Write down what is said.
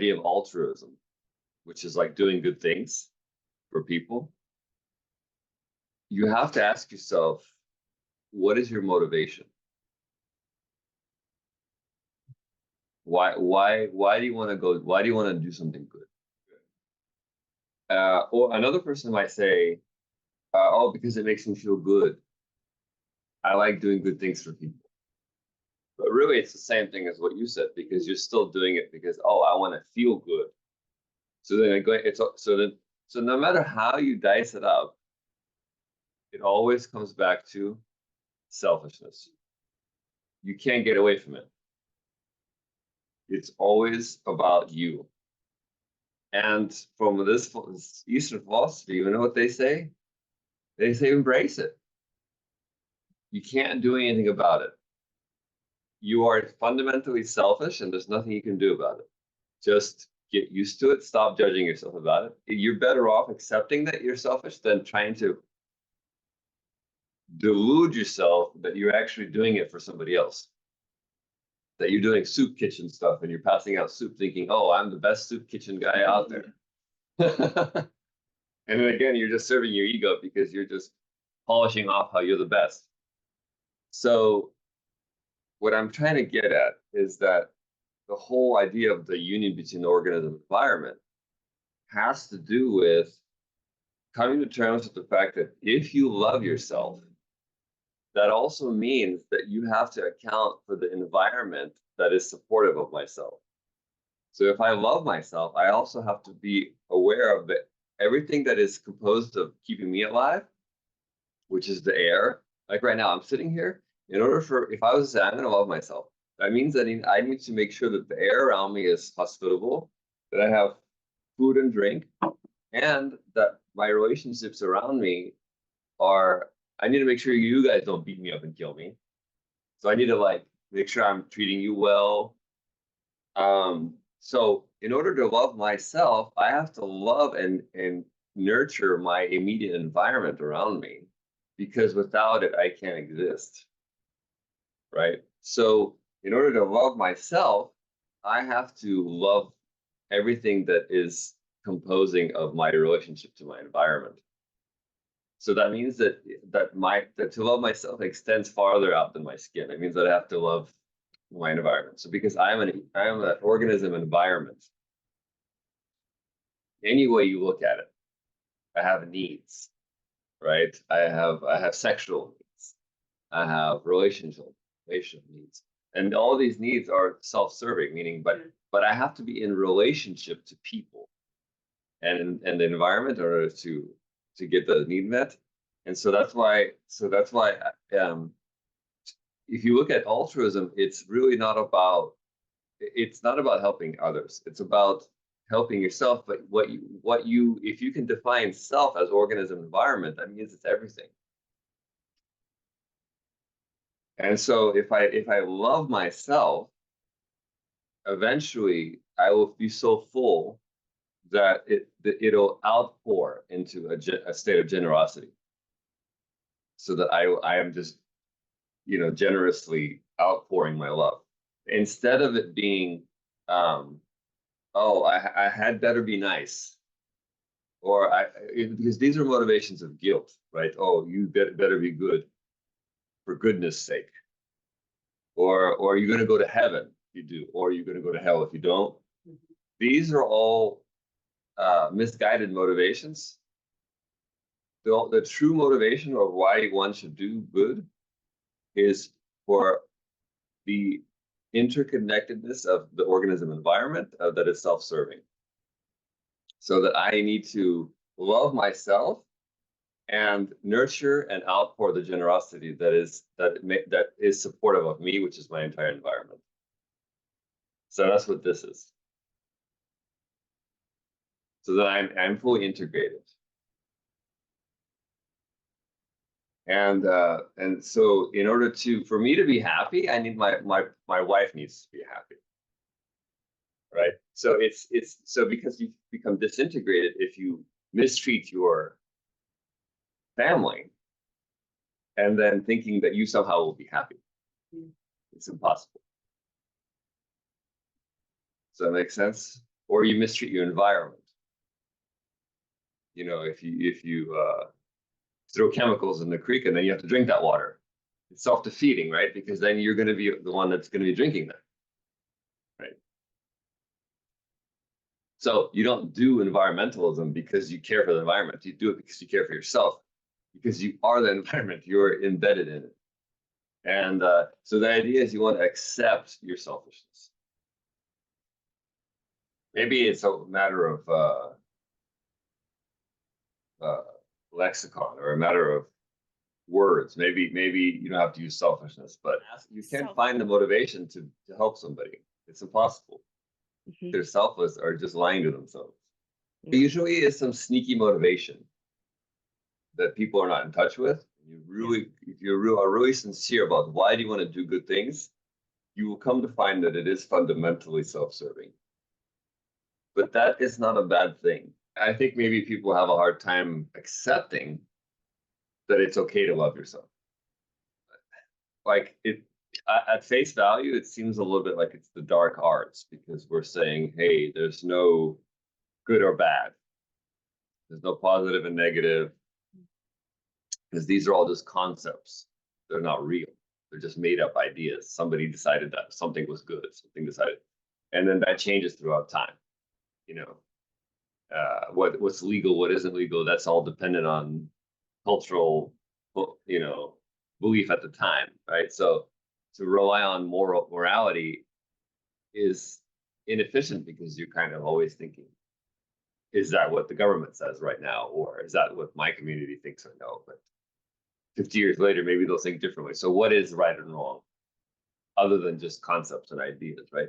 idea of altruism, which is like doing good things for people, you have to ask yourself, what is your motivation? Why do you want to go? Why do you want to do something good? Or another person might say, oh, because it makes me feel good. I like doing good things for people. But really, it's the same thing as what you said, because you're still doing it because, oh, I want to feel good. So then so no matter how you dice it up, it always comes back to selfishness. You can't get away from it. It's always about you. And from this Eastern philosophy, you know what they say? They say embrace it. You can't do anything about it. You are fundamentally selfish, and there's nothing you can do about it. Just get used to it. Stop judging yourself about it. You're better off accepting that you're selfish than trying to delude yourself that you're actually doing it for somebody else. That you're doing soup kitchen stuff and you're passing out soup thinking, oh, I'm the best soup kitchen guy out there. And then again, you're just serving your ego because you're just polishing off how you're the best. So what I'm trying to get at is that the whole idea of the union between the organism and environment has to do with coming to terms with the fact that if you love yourself, that also means that you have to account for the environment that is supportive of myself. So if I love myself, I also have to be aware of everything that is composed of keeping me alive, which is the air. Like right now, I'm sitting here. In order for, if I was to say, I'm going to love myself, that means that I need to make sure that the air around me is hospitable, that I have food and drink, and that my relationships around me are, I need to make sure you guys don't beat me up and kill me. So I need to like make sure I'm treating you well. So in order to love myself, I have to love and nurture my immediate environment around me, because without it, I can't exist. Right? So in order to love myself, I have to love everything that is composing of my relationship to my environment. So that means that to love myself extends farther out than my skin. It means that I have to love my environment. So because I am an organism environment, any way you look at it, I have needs, right? I have sexual needs, I have relational needs, and all these needs are self-serving, meaning but I have to be in relationship to people and the environment in order to get the need met. And so that's why if you look at altruism, it's not about helping others. It's about helping yourself. But if you can define self as organism environment, that means it's everything. And so if I love myself, eventually I will be so full that it'll outpour into a state of generosity, so that I am just generously outpouring my love, instead of it being oh, I had better be nice, or because these are motivations of guilt, right? Oh, you better be good for goodness sake, or you're going to go to heaven if you do, or you're going to go to hell if you don't. These are all misguided motivations. The true motivation of why one should do good is for the interconnectedness of the organism environment that is self-serving. So that I need to love myself and nurture and outpour the generosity that is supportive of me, which is my entire environment. So that's what this is. So that I'm fully integrated. And so in order for me to be happy, I need my wife needs to be happy. Right? So it's so because you become disintegrated if you mistreat your family and then thinking that you somehow will be happy. It's impossible. Does that make sense? or you mistreat your environment. You know, if you throw chemicals in the creek and then you have to drink that water, it's self-defeating, right? Because then you're going to be the one that's going to be drinking that, right? So you don't do environmentalism because you care for the environment. You do it because you care for yourself, because you are the environment. You're embedded in it. And so the idea is you want to accept your selfishness. Maybe it's a matter of lexicon or a matter of words. Maybe you don't have to use selfishness, but you can't find the motivation to help somebody. It's impossible. They're selfless or just lying to themselves. It usually is some sneaky motivation that people are not in touch with. You really, if you are really sincere about why do you want to do good things, you will come to find that it is fundamentally self-serving. But that is not a bad thing. I think maybe people have a hard time accepting that it's okay to love yourself. Like it, at face value, it seems a little bit like it's the dark arts because we're saying, hey, there's no good or bad. There's no positive and negative because these are all just concepts. They're not real. They're just made up ideas. Somebody decided that something was good, something decided. And then that changes throughout time. You know, what's legal, what isn't legal, that's all dependent on cultural, you know, belief at the time, right? So to rely on morality is inefficient because you're kind of always thinking, is that what the government says right now? Or is that what my community thinks right now? But 50 years later, maybe they'll think differently. So what is right and wrong other than just concepts and ideas, right?